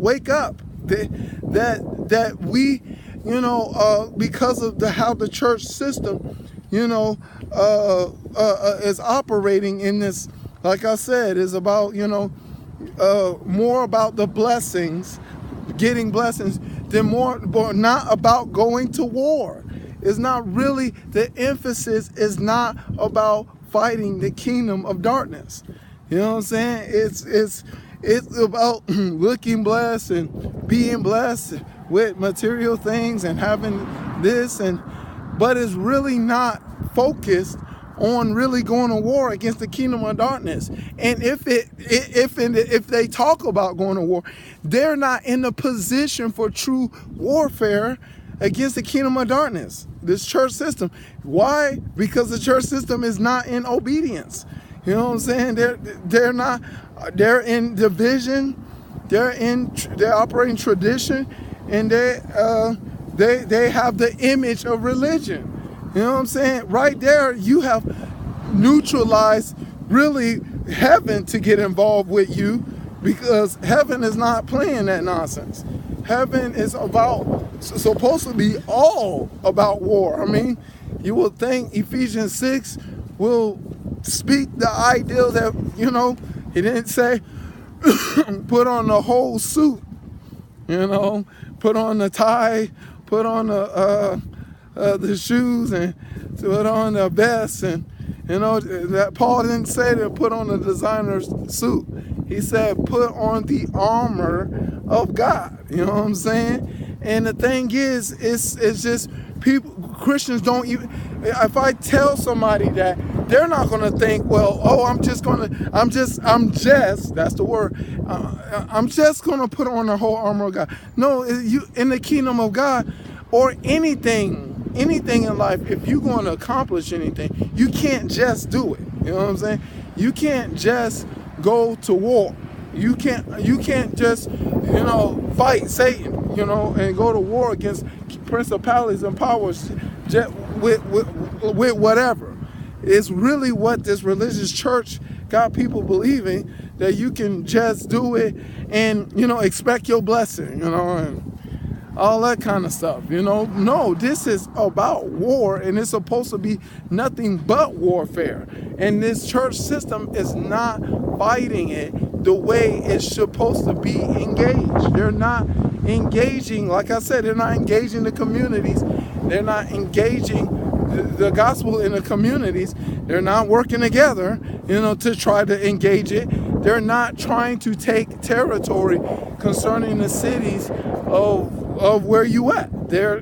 wake up. That we, because of how the church system, is operating in this, like I said, is about, more about the blessings, getting blessings, than not about going to war. It's not really, the emphasis is not about fighting the kingdom of darkness. You know what I'm saying? It's about looking blessed and being blessed with material things and having this, but it's really not focused on really going to war against the kingdom of darkness. And if they talk about going to war, they're not in the position for true warfare against the kingdom of darkness, this church system. Why? Because the church system is not in obedience. You know what I'm saying? They're not. They're in division. They're operating tradition, and they have the image of religion. You know what I'm saying? Right there, you have neutralized really heaven to get involved with you, because heaven is not playing that nonsense. Heaven is supposed to be all about war. I mean, you will think Ephesians 6 will speak the ideal that, he didn't say put on the whole suit, put on the tie, put on the shoes, and put on the vest, and that Paul didn't say to put on a designer's suit. He said put on the armor of God. You know what I'm saying? And the thing is, it's just Christians don't even, if I tell somebody that, they're not going to think, well, I'm just, that's the word, I'm just going to put on the whole armor of God. No, you in the kingdom of God, or anything in life, if you're going to accomplish anything, you can't just do it. You know what I'm saying? You can't just go to war. You can't just, fight Satan, and go to war against principalities and powers with whatever. It's really what this religious church got people believing, that you can just do it and, expect your blessing, and all that kind of stuff, No, this is about war, and it's supposed to be nothing but warfare. And this church system is not fighting it the way it's supposed to be engaged. They're not engaging, like I said, they're not engaging the communities. They're not engaging the gospel in the communities. They're not working together, to try to engage it. They're not trying to take territory concerning the cities of where you at. They're,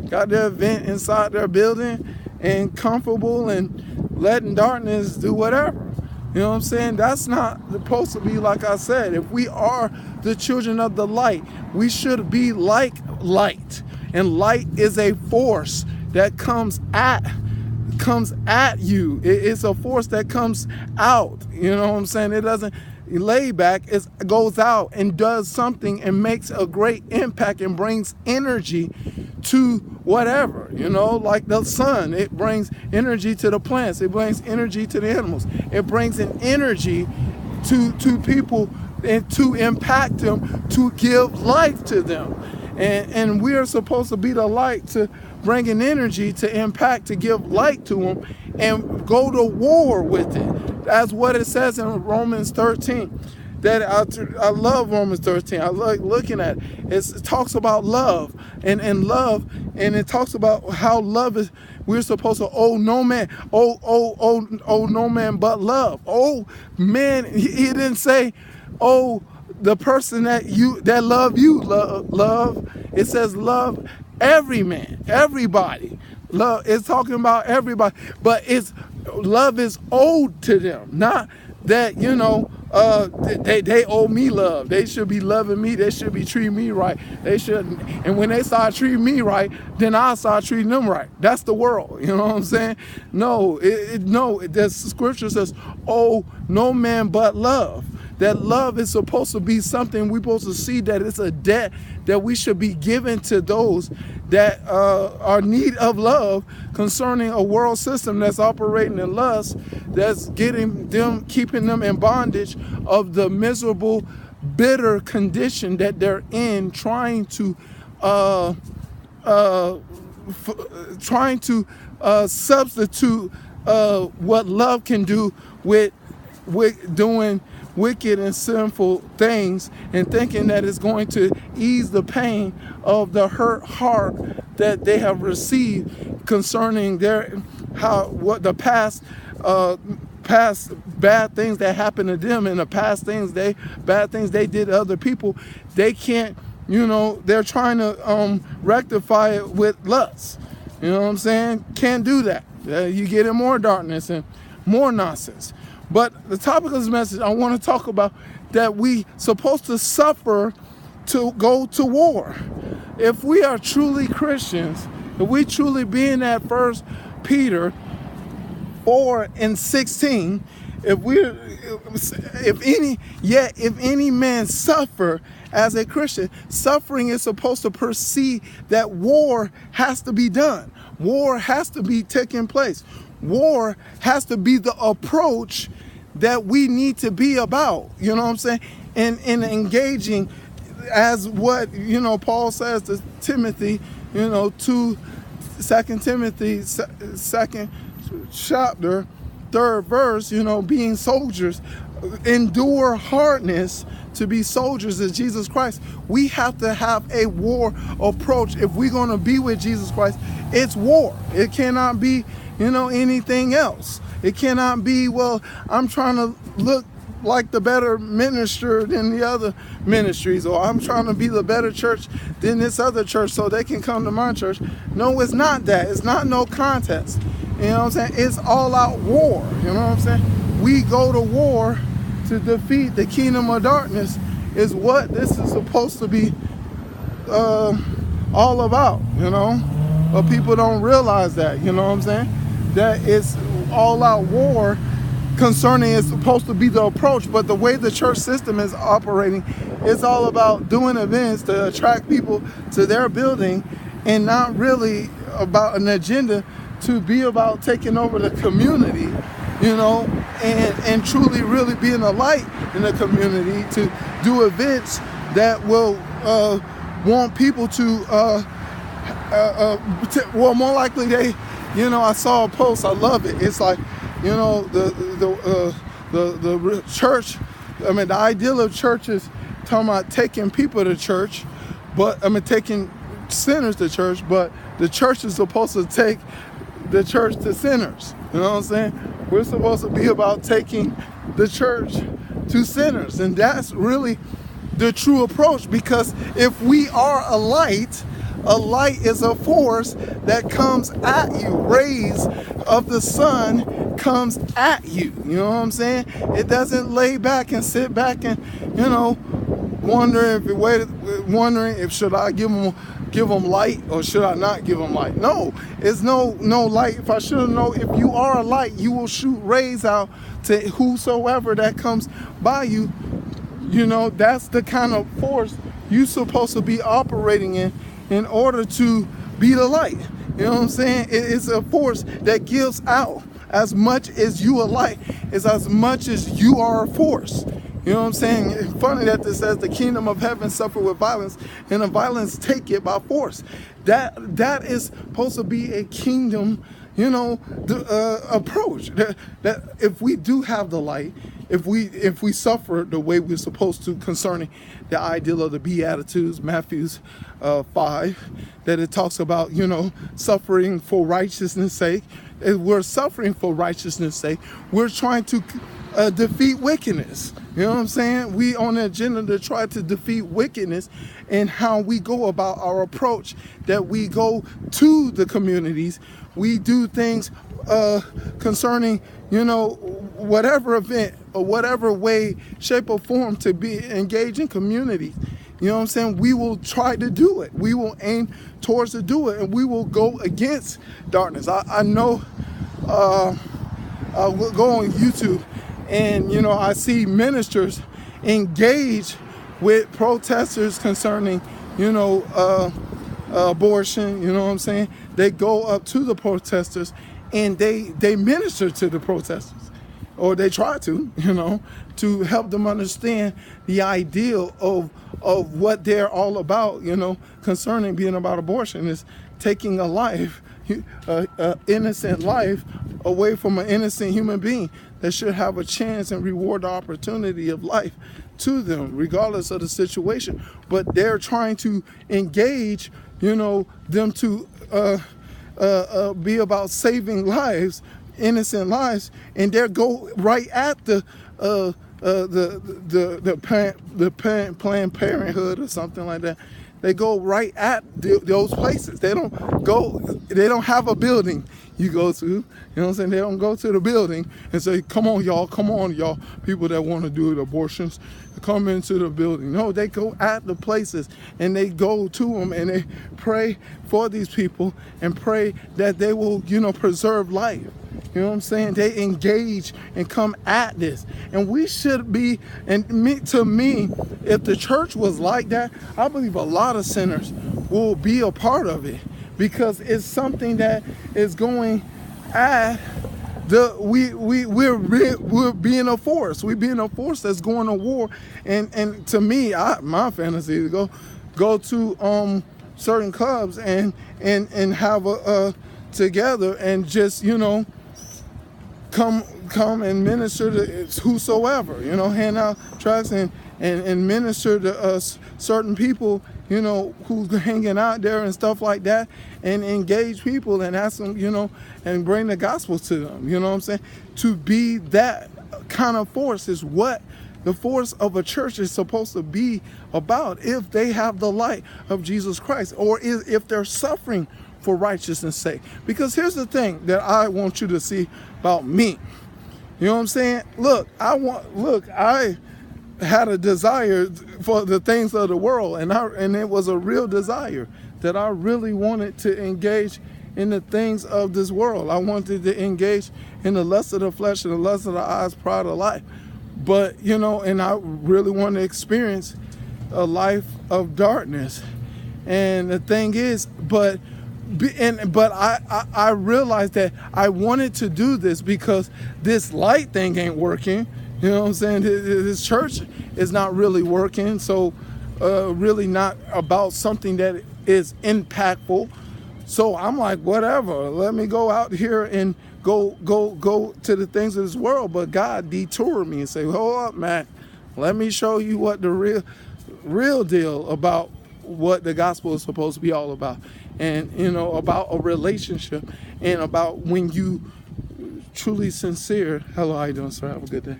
got their event inside their building and comfortable and letting darkness do whatever. You know what I'm saying? That's not supposed to be, like I said. If we are the children of the light, we should be like light. And light is a force that comes at you. It's a force that comes out. You know what I'm saying? It doesn't lay back. It goes out and does something and makes a great impact and brings energy to whatever, like the sun. It brings energy to the plants. It brings energy to the animals. It brings an energy to people and to impact them, to give life to them. And we are supposed to be the light, to bring an energy, to impact, to give light to them, and go to war with it. That's what it says in Romans 13. That I love Romans 13. I like looking at it. It talks about love and love, and it talks about how love is. We're supposed to owe no man, owe no man but love. Oh man, he didn't say, the person that love you, love. It says love every man, everybody. Love, it's talking about everybody, but love is owed to them, not that, they owe me love. They should be loving me. They should be treating me right. They shouldn't. And when they start treating me right, then I'll start treating them right. That's the world. You know what I'm saying? No, the scripture says, oh, no man but love. That love is supposed to be something we're supposed to see, that it's a debt that we should be giving to those that are in need of love, concerning a world system that's operating in lust, that's keeping them in bondage of the miserable bitter condition that they're in, trying to uh, uh, substitute what love can do with doing wicked and sinful things, and thinking that it's going to ease the pain of the hurt heart that they have received concerning what the past bad things that happened to them, and the past bad things they did to other people. They can't, they're trying to rectify it with lust. You know what I'm saying? Can't do that. You get in more darkness and more nonsense. But the topic of this message, I want to talk about that we supposed to suffer to go to war. If we are truly Christians, if we truly be in that 1 Peter 4:16, if any man suffer as a Christian, suffering is supposed to precede that war has to be done. War has to be taking place. War has to be the approach that we need to be about, you know what I'm saying? And engaging as what, Paul says to Timothy, 2 Timothy 2nd chapter, 3rd verse, being soldiers, endure hardness to be soldiers of Jesus Christ. We have to have a war approach. If we're going to be with Jesus Christ, it's war. It cannot be, anything else. It cannot be, well, I'm trying to look like the better minister than the other ministries, or I'm trying to be the better church than this other church so they can come to my church. No, it's not that. It's not no contest. You know what I'm saying? It's all out war. You know what I'm saying? We go to war to defeat the kingdom of darkness is what this is supposed to be all about, But people don't realize that, you know what I'm saying? That it's all out war concerning is supposed to be the approach, but the way the church system is operating, it's all about doing events to attract people to their building and not really about an agenda to be about taking over the community, and truly really being a light in the community, to do events that will want people to, well, more likely they, I saw a post, I love it. It's like, the church, the ideal of church is talking about taking people to church, but taking sinners to church, but the church is supposed to take the church to sinners. You know what I'm saying? We're supposed to be about taking the church to sinners, and that's really the true approach, because if we are a light is a force that comes at you. Rays of the sun comes at you. You know what I'm saying? It doesn't lay back and sit back and, wondering if should I give them light or should I not give them light. No, it's no light. If I should know, if you are a light, you will shoot rays out to whosoever that comes by you. That's the kind of force you're supposed to be operating in order to be the light. You know what I'm saying? It's a force that gives out as much as you are light, is as much as you are a force. You know what I'm saying? It's funny that this says the kingdom of heaven suffer with violence, and the violence take it by force. That is supposed to be a kingdom, approach. That if we do have the light, if we suffer the way we're supposed to concerning the ideal of the Beatitudes, Matthew 5, that it talks about, suffering for righteousness' sake. If we're suffering for righteousness' sake, we're trying to defeat wickedness. You know what I'm saying? We on the agenda to try to defeat wickedness, and how we go about our approach, that we go to the communities. We do things concerning, whatever event or whatever way, shape, or form to be engaged in communities. You know what I'm saying? We will try to do it. We will aim towards to do it, and we will go against darkness. I know I will go on YouTube, and I see ministers engage with protesters concerning abortion. You know what I'm saying? They go up to the protesters and they minister to the protesters, or they try to, to help them understand the ideal of what they're all about, concerning being about abortion is taking a life, an innocent life, away from an innocent human being that should have a chance and reward the opportunity of life to them, regardless of the situation. But they're trying to engage, them to be about saving lives, innocent lives, and they go right at the Planned Parenthood or something like that. They go right at those places. They don't have a building you go to. You know what I'm saying? They don't go to the building and say, come on, y'all, people that want to do abortions, come into the building. No, they go at the places and they go to them and they pray for these people and pray that they will, preserve life. You know what I'm saying? They engage and come at this. And we should be, to me, if the church was like that, I believe a lot of sinners will be a part of it, because it's something that is going at we're being a force. We're being a force that's going to war. And to me, my fantasy is to go to certain clubs and have a together and just, come and minister to whosoever, hand out tracts and minister to certain people, who's hanging out there and stuff like that, and engage people and ask them, and bring the gospel to them. You know what I'm saying? To be that kind of force is what the force of a church is supposed to be about, if they have the light of Jesus Christ, or if they're suffering for righteousness' sake. Because here's the thing that I want you to see about me. You know what I'm saying? I had a desire for the things of the world, and it was a real desire that I really wanted to engage in the things of this world. I wanted to engage in the lust of the flesh and the lust of the eyes, pride of life. But, and I really want to experience a life of darkness. And the thing is, but I realized that I wanted to do this because this light thing ain't working. You know what I'm saying? This church is not really working. So really not about something that is impactful. So I'm like, whatever, let me go out here and go to the things of this world. But God detoured me and say, hold up, man, let me show you what the real deal about what the gospel is supposed to be all about. And, about a relationship, and about when you truly sincere. Hello, how you doing, sir? Have a good day.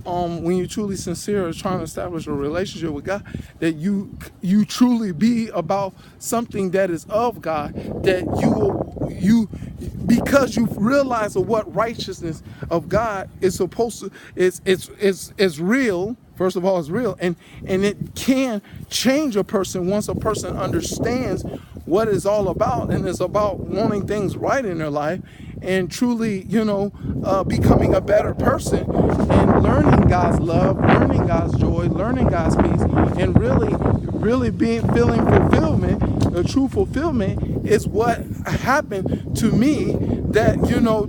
When you truly sincere are trying to establish a relationship with God, that you truly be about something that is of God, that you because you realize of what righteousness of God is supposed to it's real. First of all, it's real, and it can change a person once a person understands what it's all about, and it's about wanting things right in their life, and truly, becoming a better person, and learning God's love, learning God's joy, learning God's peace, and really feeling fulfillment. The true fulfillment is what happened to me, that,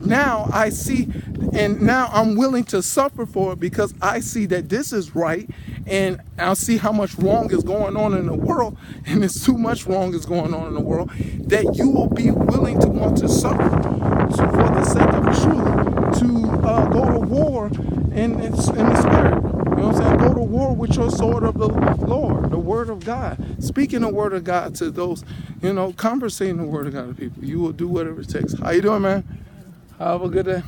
now I see, and now I'm willing to suffer for it, because I see that this is right, and I see how much wrong is going on in the world, and it's too much wrong is going on in the world, that you will be willing to want to suffer for the sake of truth, to go to war in the spirit. You know what I'm saying? Go to war with your sword of the Lord, the word of God. Speaking the word of God to those, conversating the word of God to people. You will do whatever it takes. How you doing, man? Have a good day.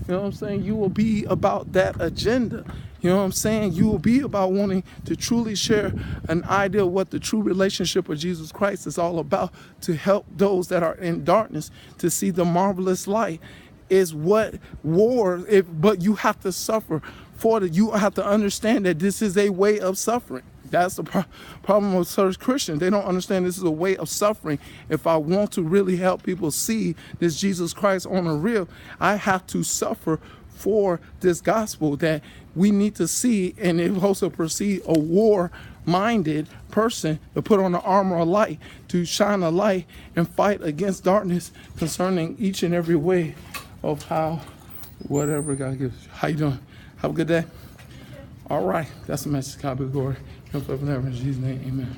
You know what I'm saying? You will be about that agenda. You know what I'm saying? You will be about wanting to truly share an idea of what the true relationship with Jesus Christ is all about, to help those that are in darkness to see the marvelous light. Is what war, but you have to suffer for it. You have to understand that this is a way of suffering. That's the problem with certain Christians. They don't understand this is a way of suffering. If I want to really help people see this Jesus Christ on the real, I have to suffer for this gospel that we need to see, and it also proceed a war-minded person to put on the armor of light, to shine a light and fight against darkness concerning each and every way of how whatever God gives you. How you doing? Have a good day. All right. That's the message. God be the glory. In Jesus' name, amen.